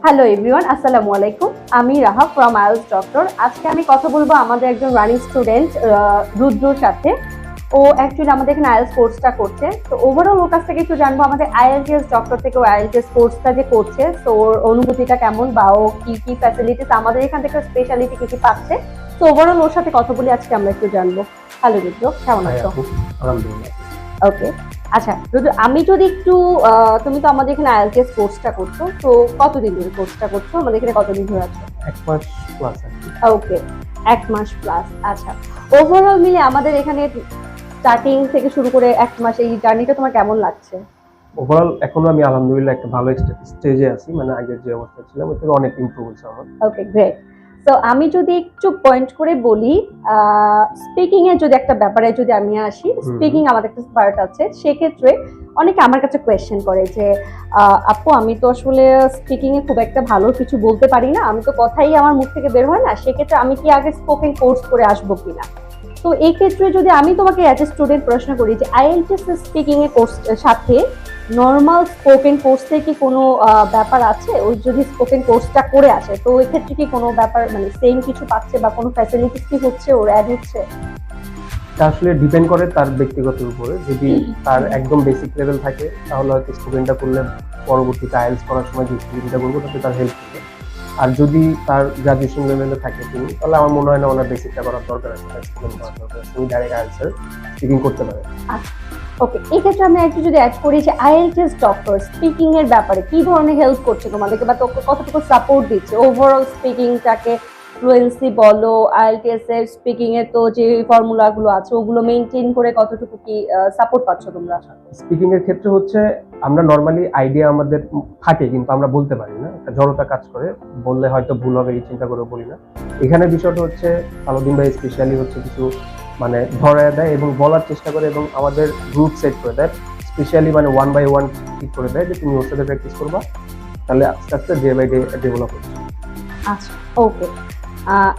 Hello everyone, আসসালামু আলাইকুম। আমি রাহা ফ্রম IELTS Doctor। আজকে আমি কথা বলবো আমাদের একজন রানিং স্টুডেন্ট রুদ্রর সাথে। ও অ্যাকচুয়ালি আমাদের এখানে IELTS কোর্সটা করছে। তো ওভারঅল ওর কাছ থেকে একটু জানবো আমাদের IELTS ডক্টর থেকে ও IELTS কোর্সটা যে করছে, তো ওর অনুভূতিটা কেমন বা ও কি কি ফ্যাসিলিটিস আমাদের এখান থেকে স্পেশালিটি কি কি পাচ্ছে। তো ওভারঅল ওর সাথে কথা বলে আজকে আমরা একটু জানবো। হ্যালো রুদ্র, কেমন আছো? আলহামদুলিল্লাহ। ওকে, আচ্ছা রুদ্র, আমি যদি একটু তুমি তো আমাদের এখানে IELTS কোর্সটা করছো, তো কতদিন ধরে কোর্সটা করছো? আমাদের এখানে কতদিন ধরে আছো? 1 মাস প্লাস আর কি। ওকে, 1 মাস প্লাস। আচ্ছা, ওভারঅল মিলে আমাদের এখানে স্টার্টিং থেকে শুরু করে 1 মাস এই জার্নিটা তোমার কেমন লাগছে? ওভারঅল এখনো আমি আলহামদুলিল্লাহ একটা ভালো স্টেজে আছি, মানে আগের যে অবস্থা ছিলাম ওর থেকে অনেক ইমপ্রুভ হয়েছে আমার। ওকে, গ্রেট। তো আমি যদি একটু পয়েন্ট করে বলি, স্পিকিং এর যদি একটা ব্যাপারে যদি আমি আসি, স্পিকিং আমাদের একটা পার্ট আছে। সেক্ষেত্রে অনেকে আমার কাছে কোয়েশ্চেন করে যে আপু, আমি তো আসলে স্পিকিং এ খুব একটা ভালো কিছু বলতে পারি না, আমি তো কথাই আমার মুখ থেকে বের হয় না, সেক্ষেত্রে আমি কি আগে স্পোকেন কোর্স করে আসবো কিনা? তো এই ক্ষেত্রে যদি আমি তোমাকে অ্যাজ এ স্টুডেন্ট প্রশ্ন করি যে IELTS স্পিকিং এর কোর্স সাথে নর্মাল স্পোকেন কোর্সে কি কোনো ব্যাপার আছে? ওই যদি স্পোকেন কোর্সটা করে আসে, তো ওই ক্ষেত্রে কি কোনো ব্যাপার, মানে সেম কিছু পাচ্ছে বা কোনো ফ্যাসিলিটিস কি হচ্ছে ওর অ্যাড হচ্ছে? এটা আসলে ডিপেন্ড করে তার ব্যক্তিগত উপরে। যদি তার একদম বেসিক লেভেল থাকে তাহলে হয়তো স্টুডেন্টটা করলে পরবর্তীতে আইএলটিএস করার সময় যে স্টুডেন্টটা করবো তাতে তার হেল্প হবে। আর যদি তার গ্রাজুয়েশন লেভেলে থাকে তিনি, তাহলে আমার মনে হয় না ওনার বেসিকটা করার দরকার আছে, স্টুডেন্ট করার দরকার আছে। উনি ডাইরেক্ট আনসার স্পিকিং করতে পারে। ওকে, এই ক্ষেত্রে আমি একটু যদি অ্যাড করি যে IELTS ডক্টর স্পিকিং এর ব্যাপারে কি ধরনের হেল্প করছে তোমাদেরকে বা কতটুকু সাপোর্ট দিচ্ছে ওভারঅল স্পিকিংটাকে? ফ্লুয়েন্সি বলো, IELTS এর স্পিকিং এর তো যে ফর্মুলাগুলো আছে ওগুলো মেইনটেইন করে কতটুকু কি সাপোর্ট পাচ্ছ তোমরা? স্পিকিং এর ক্ষেত্রে হচ্ছে আমরা নরমালি আইডিয়া আমাদের থাকে কিন্তু আমরা বলতে পারি না, একটা জড়তা কাজ করে, বললে হয়তো ভুল হবে এই চিন্তা করে বলি না। এখানে বিষয়টা হচ্ছে আলাউদ্দিন ভাই স্পেশালি হচ্ছে কিছু মানে ধরায় দেয় এবং বলার চেষ্টা করে এবং আমাদের গ্রুপ সেট করে দেয়, স্পেশালি মানে 1 বাই 1 ঠিক করে দেয় যে তুমি ওর সাথে প্র্যাকটিস করবা, তাহলে আস্তে আস্তে ডে বাই ডে ডেভেলপ হচ্ছে। আচ্ছা, ওকে।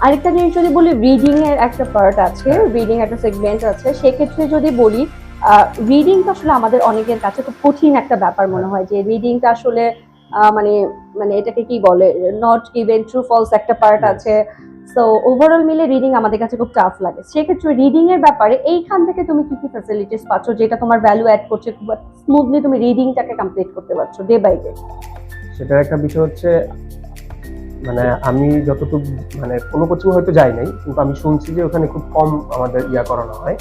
আরেকটা জিনিস যদি বলি, রিডিং এর একটা পার্ট আছে, রিডিং একটা সেগমেন্ট আছে। সেক্ষেত্রে যদি বলি রিডিং তো আসলে আমাদের অনেকের কাছে খুব কঠিন একটা ব্যাপার মনে হয়, যে রিডিংটা আসলে মানে মানে এটাকে কি বলে, নট গিভেন ট্রু ফলস একটা পার্ট আছে। সো ওভারঅল মিলে রিডিং আমাদের কাছে খুব টাফ লাগে। সেক্ষেত্রে রিডিং এর ব্যাপারে এইখান থেকে তুমি কি কি ফ্যাসিলিটিস পাচ্ছ যেটা তোমার ভ্যালু অ্যাড করছে, খুব স্মুথলি তুমি রিডিংটাকে কমপ্লিট করতে পারছো ডে বাই ডে? সেটার একটা বিষয় হচ্ছে মানে আমি যতটুকু মানে কোনো কোচিং হয়তো যাই নাই, কিন্তু আমি শুনছি যে ওখানে খুব কম আমাদের করানো হয়,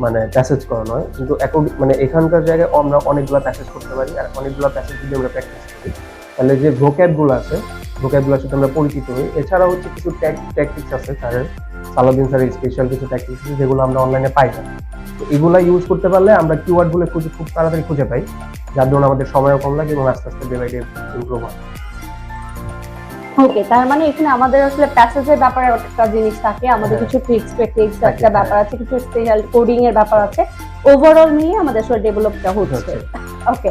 মানে প্যাসেজ করানো হয়। কিন্তু এখন মানে এখানকার জায়গায় আমরা অনেকগুলো প্যাসেজ করতে পারি, আর অনেকগুলো প্যাসেজ যদি আমরা প্র্যাকটিস করি তাহলে যে ভোক্যাবগুলো আছে ভোক্যাবগুলোর সাথে আমরা পরিচিত হই। এছাড়া হচ্ছে কিছু ট্যাকটিক্স আছে স্যারের, সালাউদ্দিন স্যারের স্পেশাল কিছু ট্যাকটিক্স আছে যেগুলো আমরা অনলাইনে পাই না। তো এগুলো ইউজ করতে পারলে আমরা কিওয়ার্ডগুলো খুব তাড়াতাড়ি খুঁজে পাই, যার জন্য আমাদের সময়ও কম লাগে এবং আস্তে আস্তে ডে বাই ডে ইমপ্রুভ হয়। ওকে, তার মানে এখানে আমাদের আসলে প্যাসেজের ব্যাপারে একটা জিনিস থাকে, আমাদের কিছু ট্রিক্স টেকনিক্স একটা ব্যাপার আছে, কিছু স্পেশাল কোডিং এর ব্যাপার আছে। ওভারঅল নিয়ে আমাদের আসলে ডেভেলপটা হচ্ছে। ওকে,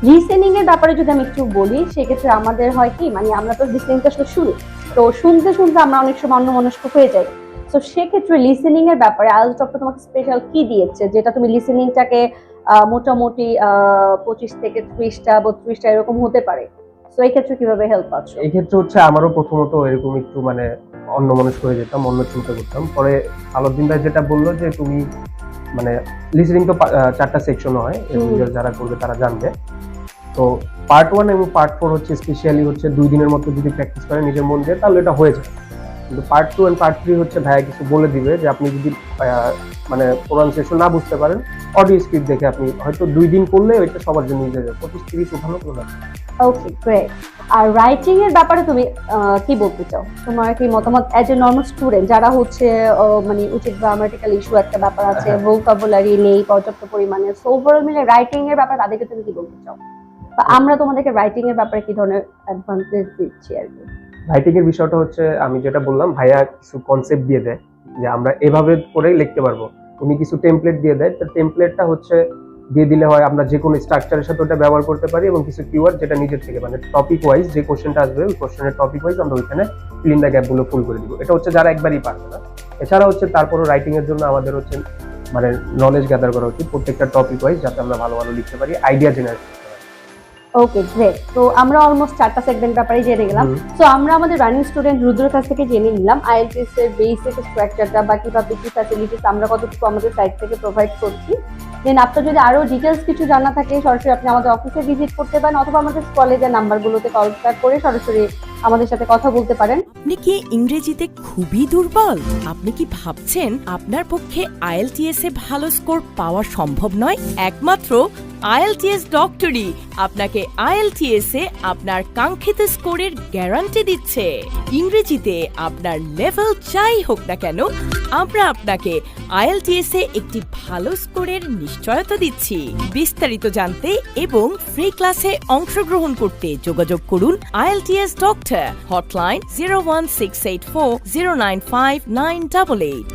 লিসেনিং এর ব্যাপারে যদি আমি একটু বলি, সেক্ষেত্রে আমাদের হয় কি, মানে আমরা তো লিসেনিংটা আসলে শুনি, তো শুনতে শুনতে আমরা অনেক সময় অন্যমনস্ক হয়ে যাই। তো সেক্ষেত্রে লিসেনিং এর ব্যাপারে IELTS ডক্টর তোমাকে স্পেশাল কি দিয়েছে যেটা তুমি লিসেনিংটাকে মোটামুটি 25 থেকে 30টা 32টা এরকম হতে পারে? তো এই ক্ষেত্রে কিভাবে হেল্প পাচ্ছ? এই ক্ষেত্রে হচ্ছে আমারও প্রথমত এরকম একটু মানে অন্যমনস্ক হয়ে যেতাম, অন্য চিন্তা করতাম। পরে আলাউদ্দিন ভাই যেটা বললো যে তুমি মানে লিসেনিং তো 4টা সেকশন হয়, যারা করবে তারা জানবে। তো পার্ট 1 এবং পার্ট 4 হচ্ছে স্পেশালি হচ্ছে 2 দিনের মতো যদি প্র্যাকটিস করেন নিজের মন দিয়ে তাহলে এটা হয়ে যায়। কিন্তু পার্ট 2 এন্ড পার্ট 3 হচ্ছে ভাইয়া কিছু বলে দিবে যে আপনি যদি মানে প্রোনাউন্সিয়েশন না বুঝতে পারেন, অডিও স্ক্রিপ্ট দেখে আপনি হয়তো 2 দিন করলে ওইটা সবার জন্য ইজি হয়ে যাবে। 25-30 উঠানো কোনো ব্যাপার না। ওকে, গ্রেট। আর রাইটিং এর ব্যাপারে তুমি কি বলতে চাও? তোমার কি মতামত অ্যাজ এ নর্মাল স্টুডেন্ট যারা হচ্ছে মানে উচিত গ্রামাটিক্যাল ইস্যু একটা ব্যাপার আছে, ভোকাবুলারি নেই পর্যাপ্ত পরিমাণে, সো ওভারঅল মিলে রাইটিং এর ব্যাপারে তাদেরকে তুমি কি বলতে চাও, বা আমরা তোমাদেরকে রাইটিং এর ব্যাপারে কি ধরনের অ্যাডভান্টেজ দিচ্ছি আর কি? রাইটিং এর বিষয়টা হচ্ছে আমি যেটা বললাম, ভাইয়া কিছু কনসেপ্ট দিয়ে দেয় যে আমরা এভাবে করেই লিখতে পারবো। উনি কিছু টেমপ্লেট দিয়ে দেয়, তো টেমপ্লেটটা হচ্ছে দিয়ে দিলে হয় আমরা যে কোনো স্ট্রাকচারের সাথে ওটা ব্যবহার করতে পারি এবং কিছু কিওয়ার্ড যেটা নিজের থেকে মানে টপিক ওয়াইজ যে কোশ্চেনটা আসবে ওই কোশ্চেনের টপিক ওয়াইজ আমরা ওইখানে ফিল ইন দ্য গ্যাপগুলো ফুল করে দিব। এটা হচ্ছে যারা একবারই পারবে না। এছাড়া হচ্ছে তারপরও রাইটিং এর জন্য আমাদের হচ্ছে মানে নলেজ গ্যাদার করা উচিত প্রত্যেকটা টপিক ওয়াইজ, যাতে আমরা ভালো ভালো লিখতে পারি, আইডিয়া জেনারেট করতে পারি। Okay great. তো আমরা অলমোস্ট 4টা সেগমেন্ট ব্যাপারে জেনে গেলাম। সো আমরা আমাদের রানিং স্টুডেন্ট রুদ্রের কাছ থেকে জেনে নিলাম IELTS এর বেসিক স্ট্রাকচারটা বা কিভাবে কি ফ্যাসিলিটিস আমরা কতটুকু আমাদের সাইট থেকে প্রোভাইড করছি। দেন আপনার যদি আরো ডিটেলস কিছু জানা থাকে সরাসরি আপনি আমাদের অফিসে ভিজিট করতে পারেন অথবা আমাদের কলেজের নাম্বারগুলোতে কল ব্যাক করে সরাসরি আমাদের সাথে কথা বলতে পারেন। আপনি কি ইংরেজিতে খুবই দুর্বল? আপনি কি ভাবছেন আপনার পক্ষে IELTS এ ভালো স্কোর পাওয়া সম্ভব নয়? একমাত্র IELTS ডক্টরই আপনাকে IELTS এ আপনার কাঙ্ক্ষিত স্কোরের গ্যারান্টি দিচ্ছে। ইংরেজিতে আপনার লেভেল যাই হোক না কেন, আমরা আপনাকে IELTS এ একটি ভালো স্কোরের নিশ্চয়তা দিচ্ছি। বিস্তারিত জানতে এবং ফ্রি ক্লাসে অংশগ্রহণ করতে যোগাযোগ করুন IELTS ডক্টর, হটলাইন 01684 095 988।